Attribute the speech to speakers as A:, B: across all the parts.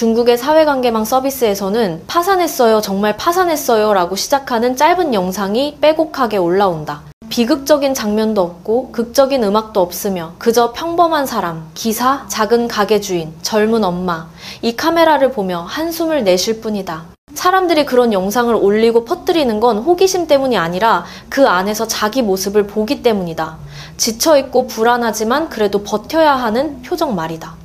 A: 중국의 사회관계망 서비스에서는 파산했어요, 정말 파산했어요 라고 시작하는 짧은 영상이 빼곡하게 올라온다. 비극적인 장면도 없고 극적인 음악도 없으며 그저 평범한 사람, 기사, 작은 가게 주인, 젊은 엄마, 이 카메라를 보며 한숨을 내쉴 뿐이다. 사람들이 그런 영상을 올리고 퍼뜨리는 건 호기심 때문이 아니라 그 안에서 자기 모습을 보기 때문이다. 지쳐있고 불안하지만 그래도 버텨야 하는 표정 말이다.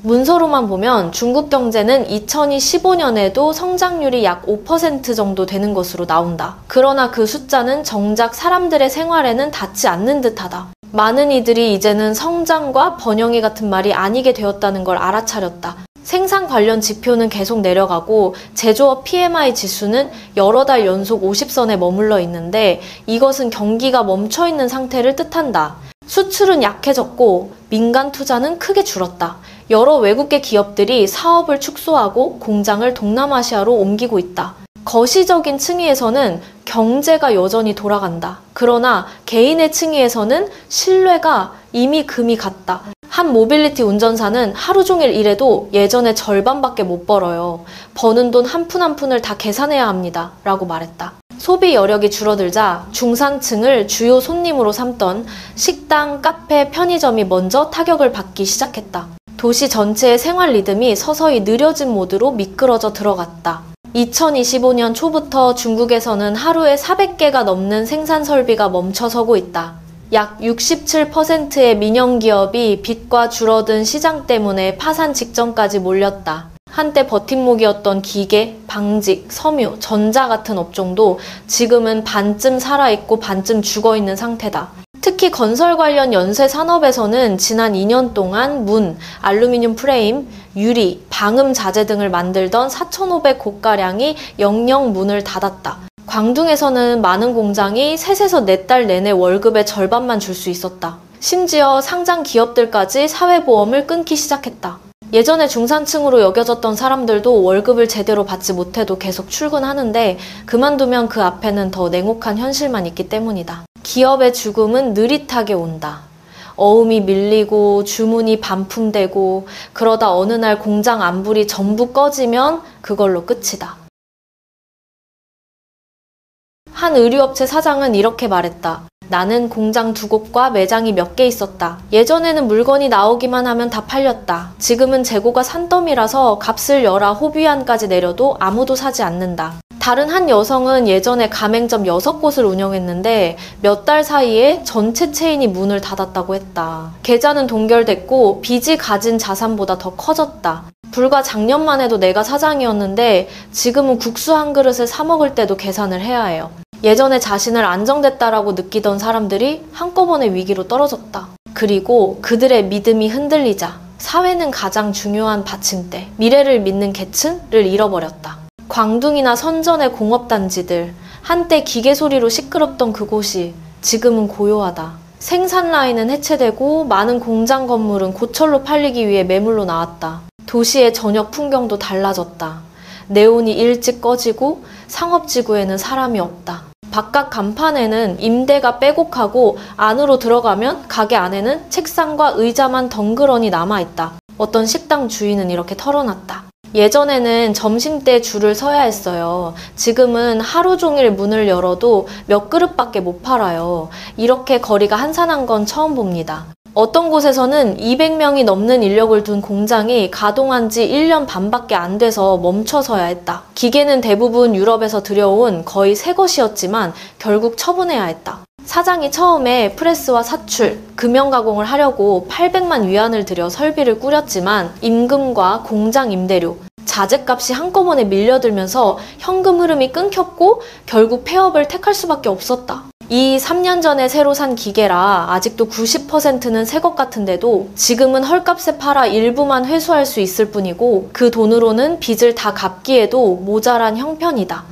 A: 문서로만 보면 중국 경제는 2015년에도 성장률이 약 5% 정도 되는 것으로 나온다. 그러나 그 숫자는 정작 사람들의 생활에는 닿지 않는 듯하다. 많은 이들이 이제는 성장과 번영이 같은 말이 아니게 되었다는 걸 알아차렸다. 생산 관련 지표는 계속 내려가고 제조업 PMI 지수는 여러 달 연속 50선에 머물러 있는데 이것은 경기가 멈춰있는 상태를 뜻한다. 수출은 약해졌고 민간 투자는 크게 줄었다. 여러 외국계 기업들이 사업을 축소하고 공장을 동남아시아로 옮기고 있다. 거시적인 층위에서는 경제가 여전히 돌아간다. 그러나 개인의 층위에서는 신뢰가 이미 금이 갔다. 한 모빌리티 운전사는 하루 종일 일해도 예전의 절반밖에 못 벌어요. 버는 돈 한 푼 한 푼을 다 계산해야 합니다. 라고 말했다. 소비 여력이 줄어들자 중산층을 주요 손님으로 삼던 식당, 카페, 편의점이 먼저 타격을 받기 시작했다. 도시 전체의 생활 리듬이 서서히 느려진 모드로 미끄러져 들어갔다. 2025년 초부터 중국에서는 하루에 400개가 넘는 생산 설비가 멈춰서고 있다. 약 67%의 민영기업이 빚과 줄어든 시장 때문에 파산 직전까지 몰렸다. 한때 버팀목이었던 기계, 방직, 섬유, 전자 같은 업종도 지금은 반쯤 살아있고 반쯤 죽어있는 상태다. 특히 건설 관련 연쇄 산업에서는 지난 2년 동안 문, 알루미늄 프레임, 유리, 방음 자재 등을 만들던 4,500고가량이 영영 문을 닫았다. 광둥에서는 많은 공장이 3에서 4달 내내 월급의 절반만 줄 수 있었다. 심지어 상장 기업들까지 사회보험을 끊기 시작했다. 예전에 중산층으로 여겨졌던 사람들도 월급을 제대로 받지 못해도 계속 출근하는데 그만두면 그 앞에는 더 냉혹한 현실만 있기 때문이다. 기업의 죽음은 느릿하게 온다. 어음이 밀리고 주문이 반품되고 그러다 어느 날 공장 안불이 전부 꺼지면 그걸로 끝이다. 한 의류업체 사장은 이렇게 말했다. 나는 공장 2곳과 매장이 몇 개 있었다. 예전에는 물건이 나오기만 하면 다 팔렸다. 지금은 재고가 산더미라서 값을 열아 호비안까지 내려도 아무도 사지 않는다. 다른 한 여성은 예전에 가맹점 6곳을 운영했는데 몇 달 사이에 전체 체인이 문을 닫았다고 했다. 계좌는 동결됐고 빚이 가진 자산보다 더 커졌다. 불과 작년만 해도 내가 사장이었는데 지금은 국수 한 그릇을 사 먹을 때도 계산을 해야 해요. 예전에 자신을 안정됐다라고 느끼던 사람들이 한꺼번에 위기로 떨어졌다. 그리고 그들의 믿음이 흔들리자 사회는 가장 중요한 받침대, 미래를 믿는 계층을 잃어버렸다. 광둥이나 선전의 공업단지들, 한때 기계 소리로 시끄럽던 그곳이 지금은 고요하다. 생산 라인은 해체되고 많은 공장 건물은 고철로 팔리기 위해 매물로 나왔다. 도시의 저녁 풍경도 달라졌다. 네온이 일찍 꺼지고 상업지구에는 사람이 없다. 바깥 간판에는 임대가 빼곡하고 안으로 들어가면 가게 안에는 책상과 의자만 덩그러니 남아있다. 어떤 식당 주인은 이렇게 털어놨다. 예전에는 점심때 줄을 서야 했어요. 지금은 하루 종일 문을 열어도 몇 그릇밖에 못 팔아요. 이렇게 거리가 한산한 건 처음 봅니다. 어떤 곳에서는 200명이 넘는 인력을 둔 공장이 가동한 지 1년 반밖에 안 돼서 멈춰서야 했다. 기계는 대부분 유럽에서 들여온 거의 새 것이었지만 결국 처분해야 했다. 사장이 처음에 프레스와 사출, 금형 가공을 하려고 800만 위안을 들여 설비를 꾸렸지만 임금과 공장 임대료, 자재값이 한꺼번에 밀려들면서 현금 흐름이 끊겼고 결국 폐업을 택할 수밖에 없었다. 이 3년 전에 새로 산 기계라 아직도 90%는 새 것 같은데도 지금은 헐값에 팔아 일부만 회수할 수 있을 뿐이고 그 돈으로는 빚을 다 갚기에도 모자란 형편이다.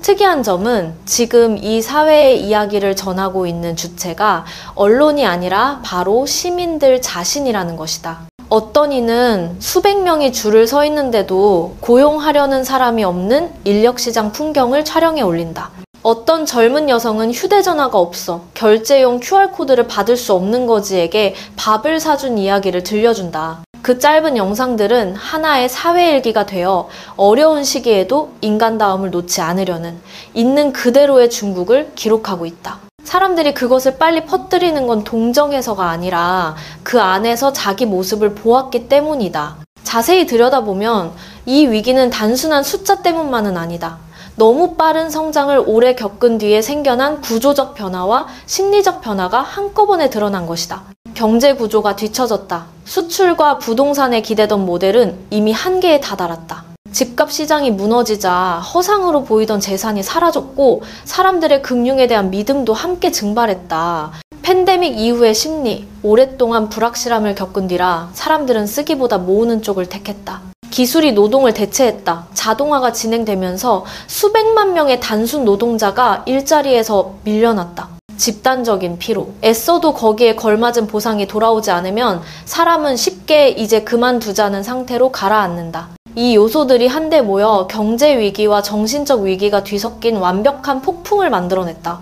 A: 특이한 점은 지금 이 사회의 이야기를 전하고 있는 주체가 언론이 아니라 바로 시민들 자신이라는 것이다. 어떤 이는 수백 명이 줄을 서 있는데도 고용하려는 사람이 없는 인력시장 풍경을 촬영해 올린다. 어떤 젊은 여성은 휴대전화가 없어 결제용 QR코드를 받을 수 없는 거지에게 밥을 사준 이야기를 들려준다. 그 짧은 영상들은 하나의 사회일기가 되어 어려운 시기에도 인간다움을 놓지 않으려는 있는 그대로의 중국을 기록하고 있다. 사람들이 그것을 빨리 퍼뜨리는 건 동정해서가 아니라 그 안에서 자기 모습을 보았기 때문이다. 자세히 들여다보면 이 위기는 단순한 숫자 때문만은 아니다. 너무 빠른 성장을 오래 겪은 뒤에 생겨난 구조적 변화와 심리적 변화가 한꺼번에 드러난 것이다. 경제 구조가 뒤처졌다. 수출과 부동산에 기대던 모델은 이미 한계에 다다랐다. 집값 시장이 무너지자 허상으로 보이던 재산이 사라졌고 사람들의 금융에 대한 믿음도 함께 증발했다. 팬데믹 이후의 심리, 오랫동안 불확실함을 겪은 뒤라 사람들은 쓰기보다 모으는 쪽을 택했다. 기술이 노동을 대체했다. 자동화가 진행되면서 수백만 명의 단순 노동자가 일자리에서 밀려났다. 집단적인 피로, 애써도 거기에 걸맞은 보상이 돌아오지 않으면 사람은 쉽게 이제 그만두자는 상태로 가라앉는다. 이 요소들이 한데 모여 경제 위기와 정신적 위기가 뒤섞인 완벽한 폭풍을 만들어냈다.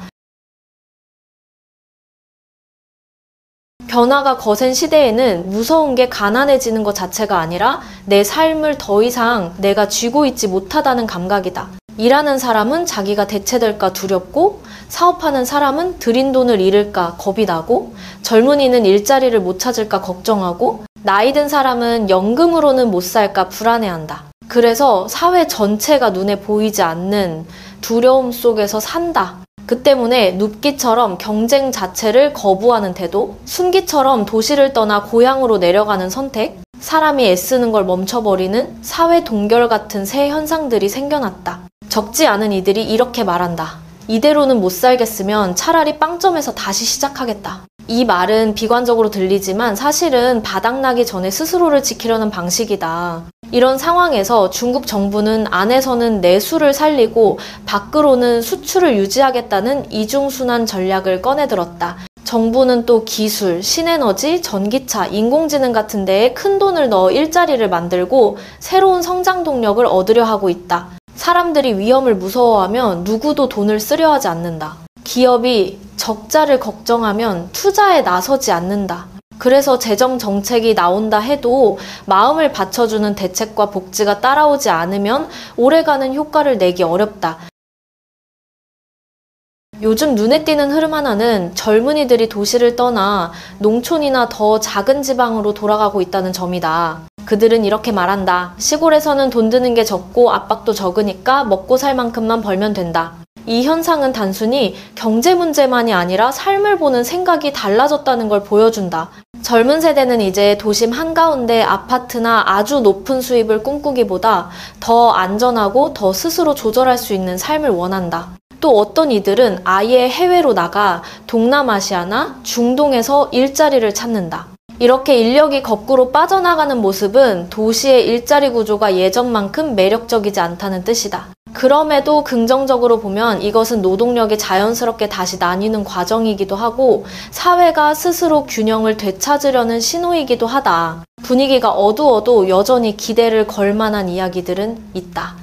A: 변화가 거센 시대에는 무서운 게 가난해지는 것 자체가 아니라 내 삶을 더 이상 내가 쥐고 있지 못하다는 감각이다. 일하는 사람은 자기가 대체될까 두렵고, 사업하는 사람은 들인 돈을 잃을까 겁이 나고, 젊은이는 일자리를 못 찾을까 걱정하고, 나이 든 사람은 연금으로는 못 살까 불안해한다. 그래서 사회 전체가 눈에 보이지 않는 두려움 속에서 산다. 그 때문에 눕기처럼 경쟁 자체를 거부하는 태도, 숨기처럼 도시를 떠나 고향으로 내려가는 선택, 사람이 애쓰는 걸 멈춰버리는 사회 동결 같은 새 현상들이 생겨났다. 적지 않은 이들이 이렇게 말한다. 이대로는 못 살겠으면 차라리 빵점에서 다시 시작하겠다. 이 말은 비관적으로 들리지만 사실은 바닥나기 전에 스스로를 지키려는 방식이다. 이런 상황에서 중국 정부는 안에서는 내수를 살리고 밖으로는 수출을 유지하겠다는 이중순환 전략을 꺼내들었다. 정부는 또 기술, 신에너지, 전기차, 인공지능 같은 데에 큰 돈을 넣어 일자리를 만들고 새로운 성장 동력을 얻으려 하고 있다. 사람들이 위험을 무서워하면 누구도 돈을 쓰려 하지 않는다. 기업이 적자를 걱정하면 투자에 나서지 않는다. 그래서 재정 정책이 나온다 해도 마음을 받쳐주는 대책과 복지가 따라오지 않으면 오래가는 효과를 내기 어렵다. 요즘 눈에 띄는 흐름 하나는 젊은이들이 도시를 떠나 농촌이나 더 작은 지방으로 돌아가고 있다는 점이다. 그들은 이렇게 말한다. 시골에서는 돈 드는 게 적고 압박도 적으니까 먹고 살 만큼만 벌면 된다. 이 현상은 단순히 경제 문제만이 아니라 삶을 보는 생각이 달라졌다는 걸 보여준다. 젊은 세대는 이제 도심 한가운데 아파트나 아주 높은 수입을 꿈꾸기보다 더 안전하고 더 스스로 조절할 수 있는 삶을 원한다. 또 어떤 이들은 아예 해외로 나가 동남아시아나 중동에서 일자리를 찾는다. 이렇게 인력이 거꾸로 빠져나가는 모습은 도시의 일자리 구조가 예전만큼 매력적이지 않다는 뜻이다. 그럼에도 긍정적으로 보면 이것은 노동력이 자연스럽게 다시 나뉘는 과정이기도 하고 사회가 스스로 균형을 되찾으려는 신호이기도 하다. 분위기가 어두워도 여전히 기대를 걸 만한 이야기들은 있다.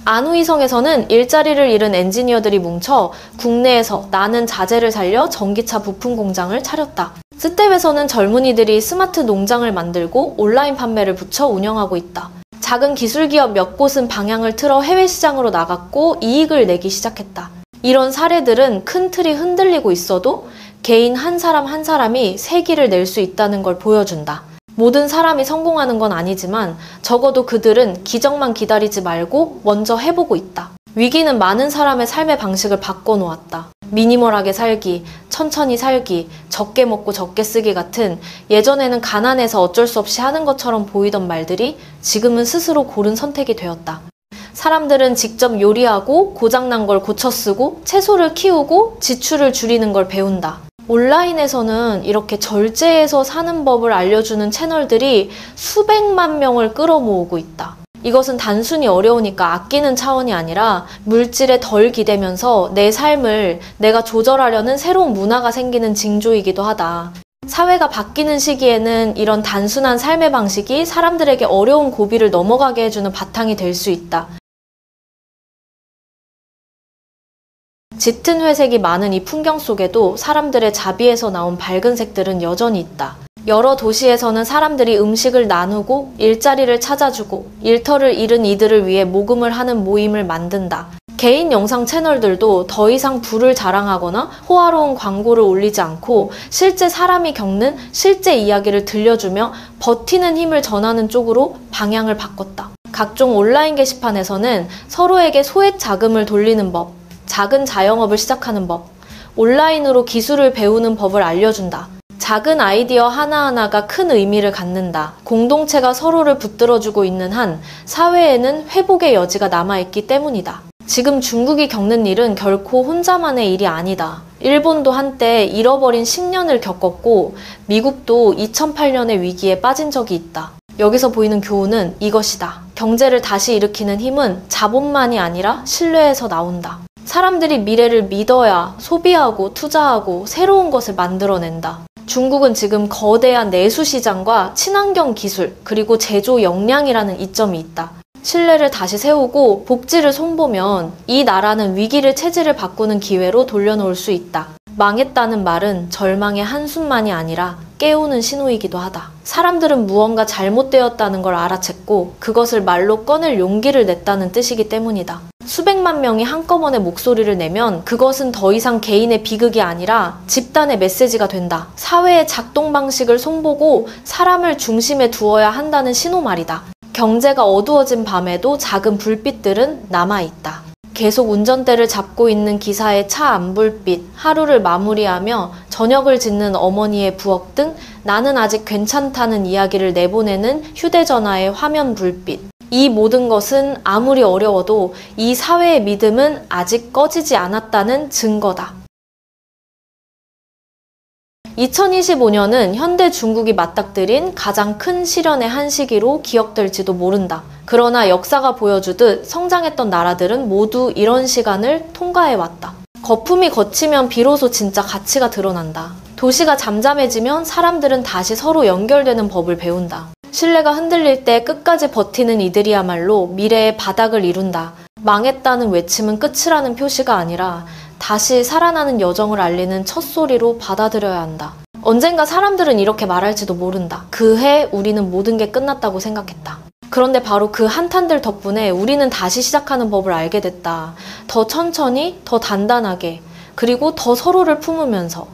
A: 안후이성에서는 일자리를 잃은 엔지니어들이 뭉쳐 국내에서 나는 자재를 살려 전기차 부품 공장을 차렸다. 스텝에서는 젊은이들이 스마트 농장을 만들고 온라인 판매를 붙여 운영하고 있다. 작은 기술기업 몇 곳은 방향을 틀어 해외 시장으로 나갔고 이익을 내기 시작했다. 이런 사례들은 큰 틀이 흔들리고 있어도 개인 한 사람 한 사람이 세기를 낼 수 있다는 걸 보여준다. 모든 사람이 성공하는 건 아니지만 적어도 그들은 기적만 기다리지 말고 먼저 해보고 있다. 위기는 많은 사람의 삶의 방식을 바꿔놓았다. 미니멀하게 살기, 천천히 살기, 적게 먹고 적게 쓰기 같은 예전에는 가난해서 어쩔 수 없이 하는 것처럼 보이던 말들이 지금은 스스로 고른 선택이 되었다. 사람들은 직접 요리하고 고장난 걸 고쳐 쓰고 채소를 키우고 지출을 줄이는 걸 배운다. 온라인에서는 이렇게 절제해서 사는 법을 알려주는 채널들이 수백만 명을 끌어모으고 있다. 이것은 단순히 어려우니까 아끼는 차원이 아니라 물질에 덜 기대면서 내 삶을 내가 조절하려는 새로운 문화가 생기는 징조이기도 하다. 사회가 바뀌는 시기에는 이런 단순한 삶의 방식이 사람들에게 어려운 고비를 넘어가게 해주는 바탕이 될 수 있다. 짙은 회색이 많은 이 풍경 속에도 사람들의 자비에서 나온 밝은 색들은 여전히 있다. 여러 도시에서는 사람들이 음식을 나누고 일자리를 찾아주고 일터를 잃은 이들을 위해 모금을 하는 모임을 만든다. 개인 영상 채널들도 더 이상 부를 자랑하거나 호화로운 광고를 올리지 않고 실제 사람이 겪는 실제 이야기를 들려주며 버티는 힘을 전하는 쪽으로 방향을 바꿨다. 각종 온라인 게시판에서는 서로에게 소액 자금을 돌리는 법, 작은 자영업을 시작하는 법, 온라인으로 기술을 배우는 법을 알려준다. 작은 아이디어 하나하나가 큰 의미를 갖는다. 공동체가 서로를 붙들어주고 있는 한 사회에는 회복의 여지가 남아있기 때문이다. 지금 중국이 겪는 일은 결코 혼자만의 일이 아니다. 일본도 한때 잃어버린 10년을 겪었고 미국도 2008년의 위기에 빠진 적이 있다. 여기서 보이는 교훈은 이것이다. 경제를 다시 일으키는 힘은 자본만이 아니라 신뢰에서 나온다. 사람들이 미래를 믿어야 소비하고 투자하고 새로운 것을 만들어낸다. 중국은 지금 거대한 내수 시장과 친환경 기술 그리고 제조 역량이라는 이점이 있다. 신뢰를 다시 세우고 복지를 손보면 이 나라는 위기를 체질을 바꾸는 기회로 돌려놓을 수 있다. 망했다는 말은 절망의 한숨만이 아니라 깨우는 신호이기도 하다. 사람들은 무언가 잘못되었다는 걸 알아챘고 그것을 말로 꺼낼 용기를 냈다는 뜻이기 때문이다. 수백만 명이 한꺼번에 목소리를 내면 그것은 더 이상 개인의 비극이 아니라 집단의 메시지가 된다. 사회의 작동 방식을 손보고 사람을 중심에 두어야 한다는 신호 말이다. 경제가 어두워진 밤에도 작은 불빛들은 남아있다. 계속 운전대를 잡고 있는 기사의 차 안불빛, 하루를 마무리하며 저녁을 짓는 어머니의 부엌 등 나는 아직 괜찮다는 이야기를 내보내는 휴대전화의 화면 불빛. 이 모든 것은 아무리 어려워도 이 사회의 믿음은 아직 꺼지지 않았다는 증거다. 2025년은 현대 중국이 맞닥뜨린 가장 큰 시련의 한 시기로 기억될지도 모른다. 그러나 역사가 보여주듯 성장했던 나라들은 모두 이런 시간을 통과해왔다. 거품이 걷히면 비로소 진짜 가치가 드러난다. 도시가 잠잠해지면 사람들은 다시 서로 연결되는 법을 배운다. 신뢰가 흔들릴 때 끝까지 버티는 이들이야말로 미래의 바닥을 이룬다. 망했다는 외침은 끝이라는 표시가 아니라 다시 살아나는 여정을 알리는 첫소리로 받아들여야 한다. 언젠가 사람들은 이렇게 말할지도 모른다. 그해 우리는 모든 게 끝났다고 생각했다. 그런데 바로 그 한탄들 덕분에 우리는 다시 시작하는 법을 알게 됐다. 더 천천히, 더 단단하게, 그리고 더 서로를 품으면서.